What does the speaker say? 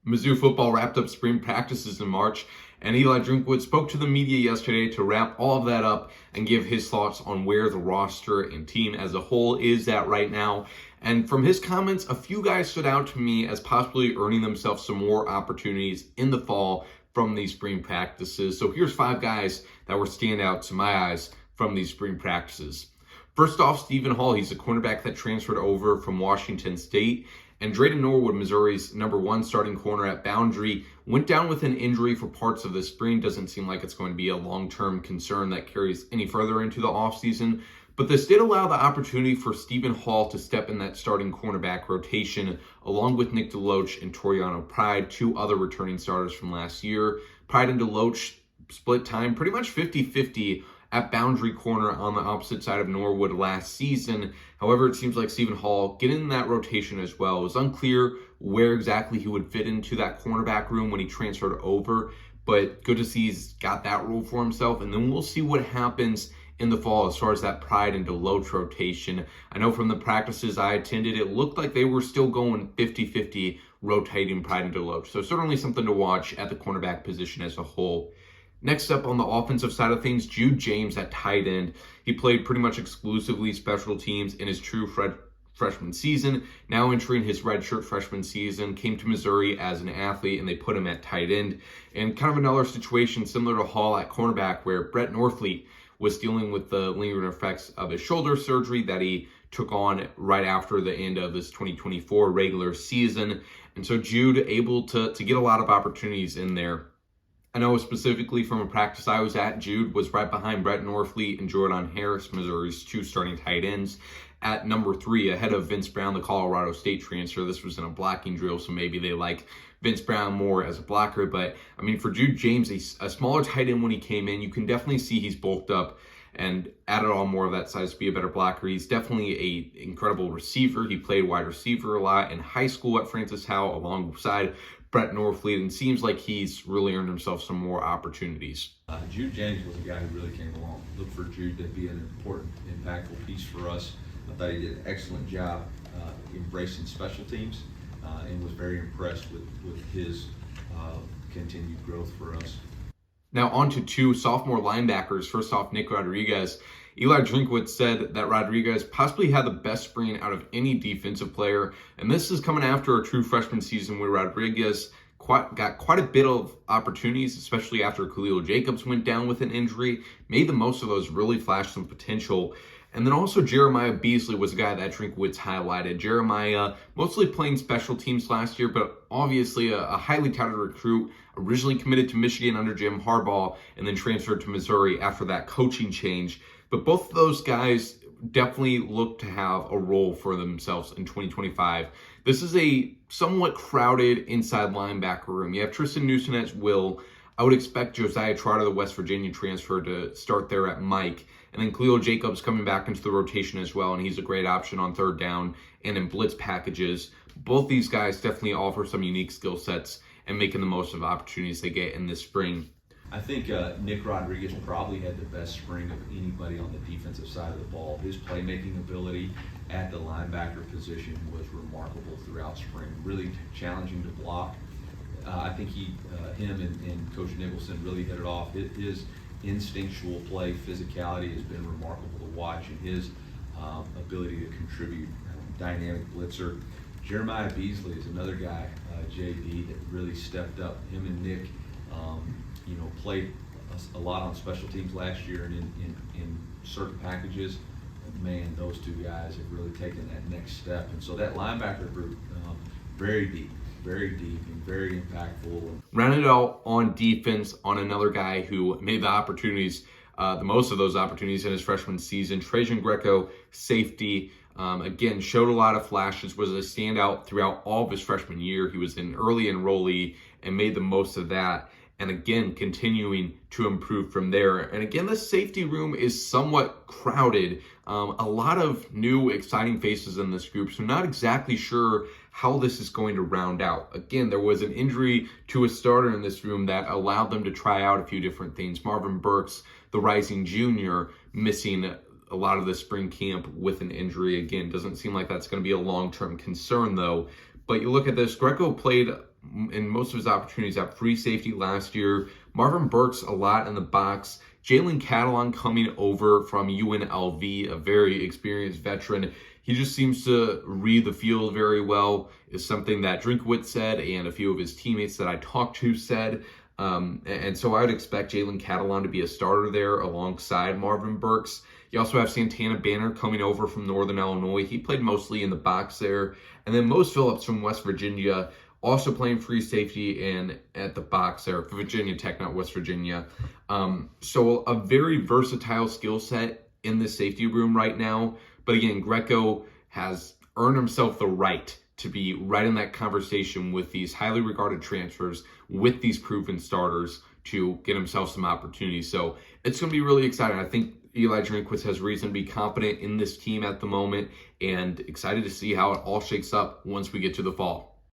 Mizzou football wrapped up spring practices in March, and Eli Drinkwitz spoke to the media yesterday to wrap all of that up and give his thoughts on where the roster and team as a whole is at right now. And from his comments, a few guys stood out to me as possibly earning themselves some more opportunities in the fall from these spring practices. So here's 5 guys that were standouts to my eyes from these spring practices. First off, Stephen Hall. He's a cornerback that transferred over from Washington State. And Drayden Norwood, Missouri's #1 starting corner at boundary, went down with an injury for parts of the spring. Doesn't seem like it's going to be a long-term concern that carries any further into the offseason. But this did allow the opportunity for Stephen Hall to step in that starting cornerback rotation, along with Nick DeLoach and Toriano Pride, 2 other returning starters from last year. Pride and DeLoach split time pretty much 50-50 at boundary corner on the opposite side of Norwood last season. However, it seems like Stephen Hall getting in that rotation as well. It was unclear where exactly he would fit into that cornerback room when he transferred over, but good to see he's got that role for himself. And then we'll see what happens in the fall as far as that Pride and DeLoach rotation. I know from the practices I attended, it looked like they were still going 50-50 rotating Pride and DeLoach. So certainly something to watch at the cornerback position as a whole. Next up on the offensive side of things, Jude James at tight end. He played pretty much exclusively special teams in his true freshman season. Now entering his redshirt freshman season, came to Missouri as an athlete, and they put him at tight end. And kind of another situation similar to Hall at cornerback, where Brett Norfleet was dealing with the lingering effects of his shoulder surgery that he took on right after the end of this 2024 regular season. And so Jude able to get a lot of opportunities in there. I know specifically from a practice I was at, Jude was right behind Brett Norfleet and Jordan Harris, Missouri's 2 starting tight ends, at number 3, ahead of Vince Brown, the Colorado State transfer. This was in a blocking drill, so maybe they like Vince Brown more as a blocker. But, I mean, for Jude James, a smaller tight end when he came in, you can definitely see he's bulked up and added on more of that size to be a better blocker. He's definitely an incredible receiver. He played wide receiver a lot in high school at Francis Howell alongside Brett Norfleet, and seems like he's really earned himself some more opportunities. Jude James was a guy who really came along. Look for Jude to be an important, impactful piece for us. I thought he did an excellent job embracing special teams and was very impressed with his continued growth for us. Now on to 2 sophomore linebackers. First off, Nick Rodriguez. Eli Drinkwitz said that Rodriguez possibly had the best spring out of any defensive player, and this is coming after a true freshman season where Rodriguez got quite a bit of opportunities, especially after Khalil Jacobs went down with an injury, made the most of those, really flashed some potential. And then also Jeremiah Beasley was a guy that Drinkwitz highlighted. Jeremiah mostly playing special teams last year, but obviously a highly touted recruit, originally committed to Michigan under Jim Harbaugh and then transferred to Missouri after that coaching change. But both of those guys definitely look to have a role for themselves in 2025. This is a somewhat crowded inside linebacker room. You have Tristan Newsom at will. I would expect Josiah Trotter, the West Virginia transfer, to start there at Mike. And then Khalil Jacobs coming back into the rotation as well, and he's a great option on third down and in blitz packages. Both these guys definitely offer some unique skill sets and making the most of opportunities they get in this spring. I think Nick Rodriguez probably had the best spring of anybody on the defensive side of the ball. His playmaking ability at the linebacker position was remarkable throughout spring, really challenging to block. I think him and Coach Nicholson really hit it off. His instinctual play, physicality has been remarkable to watch, and his ability to contribute, dynamic blitzer. Jeremiah Beasley is another guy, JD, that really stepped up. Him and Nick played a lot on special teams last year and in certain packages. Man, those 2 guys have really taken that next step. And so that linebacker group, very deep and very impactful. Rounded out on defense on another guy who made the opportunities, the most of those opportunities in his freshman season, Trajan Greco, safety. Again, showed a lot of flashes, was a standout throughout all of his freshman year. He was an early enrollee and made the most of that. And again, continuing to improve from there. And again, the safety room is somewhat crowded. A lot of new, exciting faces in this group, so not exactly sure how this is going to round out. Again, there was an injury to a starter in this room that allowed them to try out a few different things. Marvin Burks, the rising junior, missing a lot of the spring camp with an injury. Again, doesn't seem like that's going to be a long-term concern, though. But you look at this, Greco played in most of his opportunities at free safety last year. Marvin Burks a lot in the box. Jalen Catalon coming over from UNLV, a very experienced veteran. He just seems to read the field very well, is something that Drinkwitz said and a few of his teammates that I talked to said. And so I would expect Jalen Catalon to be a starter there alongside Marvin Burks. You also have Santana Banner coming over from Northern Illinois. He played mostly in the box there. And then Mose Phillips from West Virginia, also playing free safety and at the box there, Virginia Tech, not West Virginia. So a very versatile skill set in the safety room right now. But again, Greco has earned himself the right to be right in that conversation with these highly regarded transfers, with these proven starters, to get himself some opportunities. So it's going to be really exciting. I think Eli Drinkwitz has reason to be confident in this team at the moment, and excited to see how it all shakes up once we get to the fall.